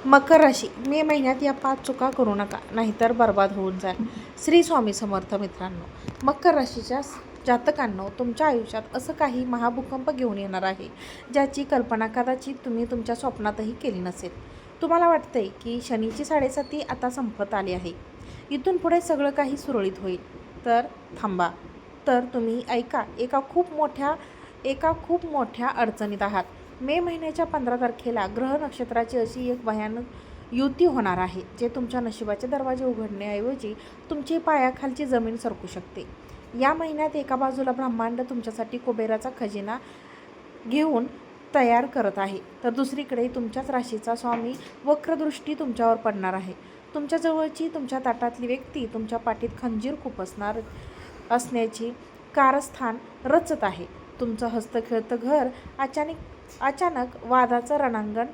मकर राशी मे महिन्यात या 5 चुका करू नका, नाहीतर बर्बाद होऊन जाल. श्री स्वामी समर्थ. मित्रांनो, मकर राशीच्या जातकांनो, तुमच्या आयुष्यात असं काही महाभूकंप घेऊन येणार आहे ज्याची कल्पना कदाचित तुम्ही तुमच्या स्वप्नातही केली नसेल. तुम्हाला वाटतंय की शनीची 7.5 आता संपत आली आहे, इथून पुढे सगळं काही सुरळीत होईल. तर थांबा, तर तुम्ही ऐका, एका खूप मोठ्या अडचणीत आहात. मे महिन्याच्या 15 तारखेला ग्रह नक्षत्राची अशी एक भयानक युती होणार आहे जे तुमच्या नशिबाचे दरवाजे उघडण्याऐवजी तुमची पायाखालची जमीन सरकू शकते. या महिन्यात एका बाजूला ब्रह्मांड तुमच्यासाठी कुबेराचा खजिना घेऊन तयार करत आहे, तर दुसरीकडे तुमच्याच राशीचा स्वामी वक्रदृष्टी तुमच्यावर पडणार आहे. तुमच्या जवळची, तुमच्या ताटातली व्यक्ती तुमच्या पाठीत खंजीर खुपसणार असण्याची कारस्थान रचत आहे. तुमचं हस्तखेळतं घर अचानक वादाचं रणांगण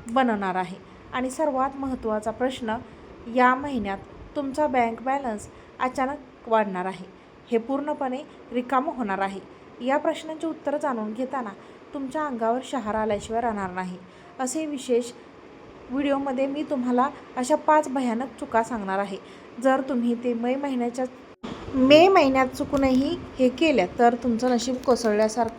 बनणार आहे. आणि सर्वात महत्त्वाचा प्रश्न, या महिन्यात तुमचा बँक बॅलन्स अचानक वाढणार आहे, हे पूर्णपणे रिकामं होणार आहे. या प्रश्नांची उत्तरं जाणून घेताना तुमच्या अंगावर शहारा आल्याशिवाय राहणार नाही. असे विशेष व्हिडिओमध्ये मी तुम्हाला अशा 5 भयानक चुका सांगणार आहे. जर तुम्ही ते मे महिन्यात चुकूनही हे केलं तर तुमचं नशीब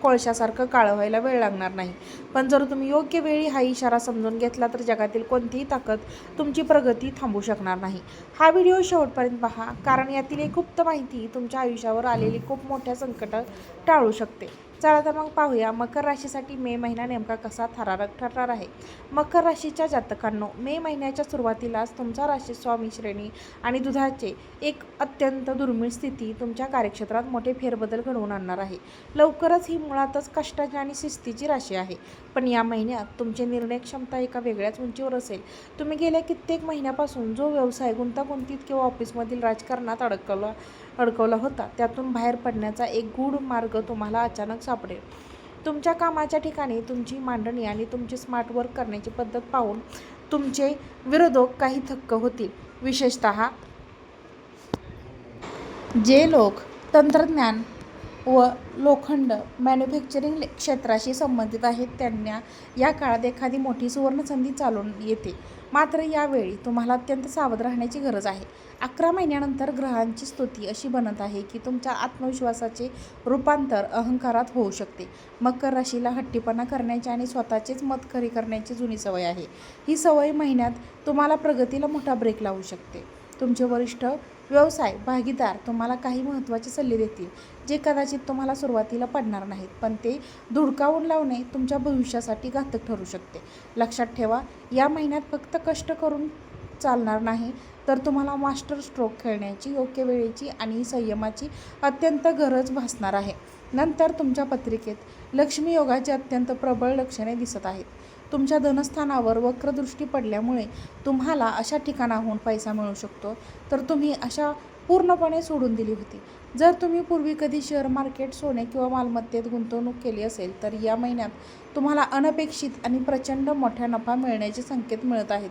कोळशासारखं काळं व्हायला वेळ लागणार नाही. पण जर तुम्ही योग्य वेळी हा इशारा समजून घेतला तर जगातील कोणतीही ताकद तुमची प्रगती थांबवू शकणार नाही. हा व्हिडिओ शेवटपर्यंत पहा, कारण यातील एक गुप्त माहिती तुमच्या आयुष्यावर आलेली खूप मोठ्या संकट टाळू शकते. चला तर मग पाहूया मकर राशीसाठी मे महिना नेमका कसा थरारक ठरणार आहे. मकर राशीच्या जातकांनो, मे महिन्याच्या सुरुवातीलाच तुमचा राशी स्वामी श्रेणी आणि दुधाचे एक अत्यंत दुर्मिळ स्थिती तुमच्या कार्यक्षेत्रात मोठे फेरबदल घडवून आणणार आहे. लवकरच ही मुळातच कष्टाची आणि शिस्तीची राशी आहे, पण या महिन्यात तुमची निर्णय क्षमता एका वेगळ्याच उंचीवर असेल. तुम्ही गेल्या कित्येक महिन्यापासून जो व्यवसाय गुंतागुंतीत किंवा ऑफिसमधील राजकारणात अडकवला होता, त्यातून बाहेर पडण्याचा एक गूढ मार्ग तुम्हाला अचानक सापडेल. तुमच्या कामाच्या ठिकाणी तुमची मांडणी आणि तुमची स्मार्ट वर्क करण्याची पद्धत पाहून तुमचे विरोधक काही थक्क होतील. विशेषतः जे लोक तंत्रज्ञान व लोखंड मॅन्युफॅक्चरिंग क्षेत्राशी संबंधित आहेत त्यांना या काळात एखादी मोठी सुवर्णसंधी चालून येते. मात्र यावेळी तुम्हाला अत्यंत सावध राहण्याची गरज आहे. 11 महिन्यानंतर ग्रहांची स्थिती अशी बनत आहे की तुमच्या आत्मविश्वासाचे रूपांतर अहंकारात होऊ शकते. मकर राशीला हट्टीपणा करण्याची आणि स्वतःचेच मत खरी करण्याची जुनी सवय आहे. ही सवय महिन्यात तुम्हाला प्रगतीला मोठा ब्रेक लावू शकते. तुमचे वरिष्ठ व्यवसाय भागीदार तुम्हाला काही महत्त्वाचे सल्ले देतील जे कदाचित तुम्हाला सुरुवातीला पडणार नाहीत, पण ते धुडकावून लावणे तुमच्या भविष्यासाठी घातक ठरू शकते. लक्षात ठेवा, या महिन्यात फक्त कष्ट करून चालणार नाही, तर तुम्हाला मास्टर स्ट्रोक खेळण्याची योग्य वेळेची आणि संयमाची अत्यंत गरज भासणार आहे. नंतर तुमच्या पत्रिकेत लक्ष्मी योगाची अत्यंत प्रबळ लक्षणे दिसत आहेत. तुमच्या धनस्थानावर वक्रदृष्टी पडल्यामुळे तुम्हाला अशा ठिकाणाहून पैसा मिळू शकतो तर तुम्ही अशा पूर्णपणे सोडून दिली होती. जर तुम्ही पूर्वी कधी शेअर मार्केट, सोने किंवा मालमत्तेत गुंतवणूक केली असेल तर या महिन्यात तुम्हाला अनपेक्षित आणि प्रचंड मोठा नफा मिळण्याचे संकेत मिळत आहेत.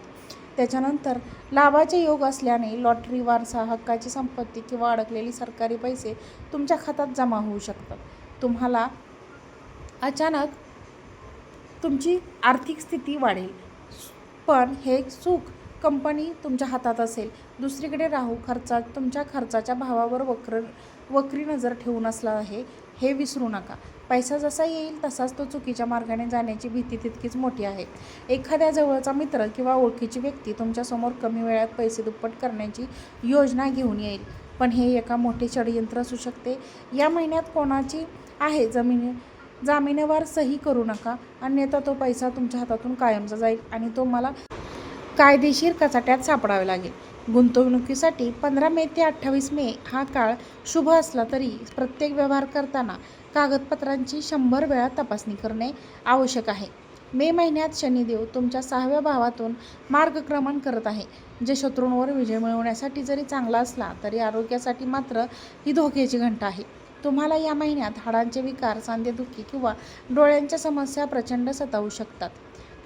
त्याच्यानंतर लाभाचे योग असल्याने लॉटरी, वारसा हक्काची संपत्ती किंवा अडकलेली सरकारी पैसे तुमच्या खात्यात जमा होऊ शकतात. तुम्हाला अचानक तुमची आर्थिक स्थिती वाढेल, पण हे सुख कंपनी तुमच्या हातात असेल. दुसरीकडे राहू तुमच्या खर्चाच्या भावावर वक्री नजर ठेवून असला आहे, हे विसरू नका. पैसा जसा येईल तसाच तो चुकीच्या मार्गाने जाण्याची भीती तितकीच मोठी आहे. एखाद्या जवळचा मित्र किंवा ओळखीची व्यक्ती तुमच्यासमोर कमी वेळात पैसे दुप्पट करण्याची योजना घेऊन येईल, पण हे एका मोठे षडयंत्र असू शकते. या महिन्यात कोणाची आहे जामिनावर सही करू नका, अन्यथा तो पैसा तुमच्या हातातून कायमचा जाईल आणि तुम्हाला कायदेशीर कचाट्यात सापडावे लागेल. गुंतवणुकीसाठी 15 मे ते 28 मे हा काळ शुभ असला तरी प्रत्येक व्यवहार करताना कागदपत्रांची 100 वेळा तपासणी करणे आवश्यक आहे. मे महिन्यात शनिदेव तुमच्या 6व्या भावातून मार्गक्रमण करत आहे, जे शत्रूंवर विजय मिळवण्यासाठी जरी चांगला असला तरी आरोग्यासाठी मात्र ही धोक्याची घंटा आहे. तुम्हाला या महिन्यात हाडांचे विकार, सांधेदुखी किंवा डोळ्यांच्या समस्या प्रचंड सतावू शकतात.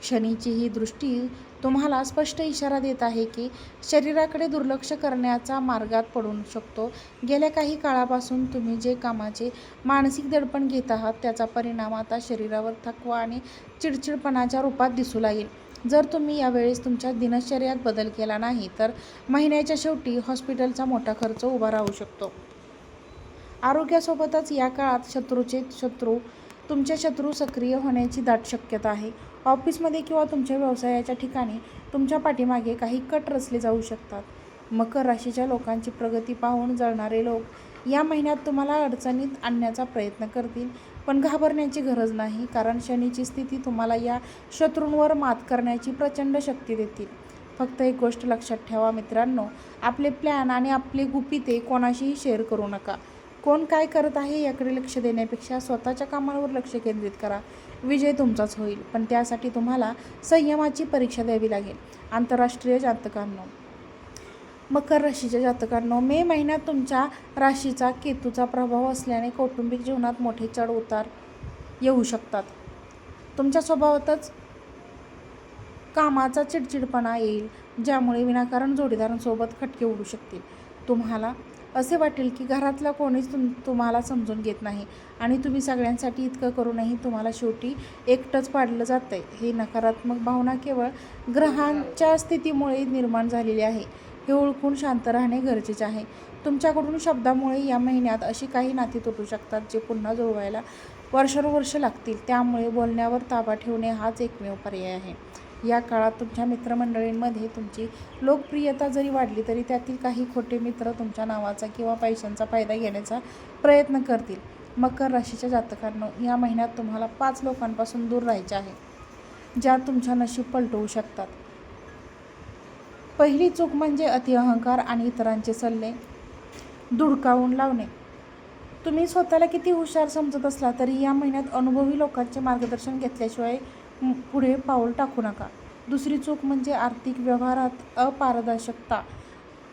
शनीची ही दृष्टी तुम्हाला स्पष्ट इशारा देत आहे की शरीराकडे दुर्लक्ष करण्याचा मार्गात पडू शकतो. गेल्या काही काळापासून तुम्ही जे कामाचे मानसिक दडपण घेत आहात त्याचा परिणाम आता शरीरावर थकवा आणि चिडचिडपणाच्या रूपात दिसू लागेल. जर तुम्ही यावेळेस तुमच्या दिनचर्यात बदल केला नाही तर महिन्याच्या शेवटी हॉस्पिटलचा मोठा खर्च उभा राहू शकतो. आरोग्यासोबतच या काळात तुमचे शत्रू सक्रिय होण्याची दाट शक्यता आहे. ऑफिसमध्ये किंवा तुमच्या व्यवसायाच्या ठिकाणी तुमच्या पाठीमागे काही कट रचले जाऊ शकतात. मकर राशीच्या लोकांची प्रगती पाहून जळणारे लोक या महिन्यात तुम्हाला अडचणीत आणण्याचा प्रयत्न करतील, पण घाबरण्याची गरज नाही, कारण शनीची स्थिती तुम्हाला या शत्रूंवर मात करण्याची प्रचंड शक्ती देतील. फक्त एक गोष्ट लक्षात ठेवा मित्रांनो, आपले प्लॅन आणि आपले गुपिते कोणाशीही शेअर करू नका. कोण काय करत आहे याकडे लक्ष देण्यापेक्षा स्वतःच्या कामावर लक्ष केंद्रित करा. विजय तुमचाच होईल, पण त्यासाठी तुम्हाला संयमाची परीक्षा द्यावी लागेल. आंतरराष्ट्रीय जातकांनो, मकर राशीच्या जातकांनो, मे महिन्यात तुमच्या राशीचा केतूचा प्रभाव असल्याने कौटुंबिक जीवनात मोठे चढ उतार येऊ शकतात. तुमच्या स्वभावातच कामाचा चिडचिडपणा येईल, ज्यामुळे विनाकारण जोडीदारांसोबत खटके उडू शकतील. तुम्हाला असे वाटेल की घरातला कोणीच तुम्हाला समजून घेत नाही आणि तुम्ही सगळ्यांसाठी इतकं करूनही तुम्हाला शेवटी एकटंच पाडलं जातं आहे. ही नकारात्मक भावना केवळ ग्रहांच्या स्थितीमुळे निर्माण झालेली आहे. हे ओळखून शांत राहणे गरजेचे आहे. तुमच्याकडून शब्दामुळे या महिन्यात अशी काही नाती तुटू शकतात जे पुन्हा जुळवायला वर्षानुवर्ष लागतील. त्यामुळे बोलण्यावर ताबा ठेवणे हाच एकमेव पर्याय आहे. या काळात तुमच्या मित्रमंडळींमध्ये तुमची लोकप्रियता जरी वाढली तरी त्यातील काही खोटे मित्र तुमच्या नावाचा किंवा पैशांचा फायदा घेण्याचा प्रयत्न करतील. मकर राशीच्या जातकांनो, या महिन्यात तुम्हाला 5 लोकांपासून दूर राहायचे आहे, ज्या तुमच्या नशीब पलटवू शकतात. पहिली चूक म्हणजे अतिअहंकार आणि इतरांचे सल्ले धुडकावून लावणे. तुम्ही स्वतःला किती हुशार समजत असला तरी या महिन्यात अनुभवी लोकांचे मार्गदर्शन घेतल्याशिवाय पुढे पाऊल टाकू नका. दुसरी चूक म्हणजे आर्थिक व्यवहारात अपारदर्शकता.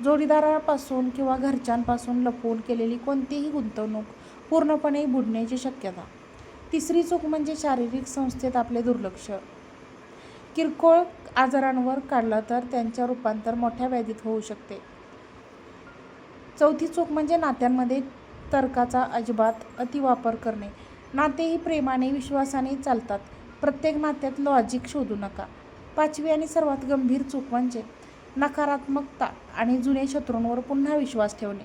जोडीदारापासून किंवा घरच्यांपासून लपवून केलेली कोणतीही गुंतवणूक पूर्णपणे बुडण्याची शक्यता. तिसरी चूक म्हणजे शारीरिक संस्थेत आपले दुर्लक्ष. किरकोळ आजारांवर काढला तर त्यांचे रूपांतर मोठ्या व्याधीत होऊ शकते. चौथी चूक म्हणजे नात्यांमध्ये तर्काचा अजिबात अतिवापर करणे. नातेही प्रेमाने विश्वासाने चालतात, प्रत्येक नात्यात लॉजिक शोधू नका. पाचवी आणि सर्वात गंभीर चूक म्हणजे नकारात्मकता आणि जुने शत्रूंवर पुन्हा विश्वास ठेवणे.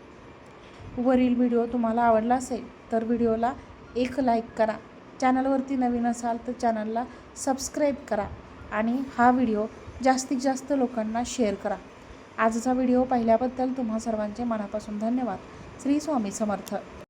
वरील व्हिडिओ तुम्हाला आवडला असेल तर व्हिडिओला एक लाईक करा. चॅनलवरती नवीन असाल तर चॅनलला सबस्क्राईब करा आणि हा व्हिडिओ जास्तीत जास्त लोकांना शेअर करा. आजचा व्हिडिओ पाहिल्याबद्दल तुम्हा सर्वांचे मनापासून धन्यवाद. श्री स्वामी समर्थ.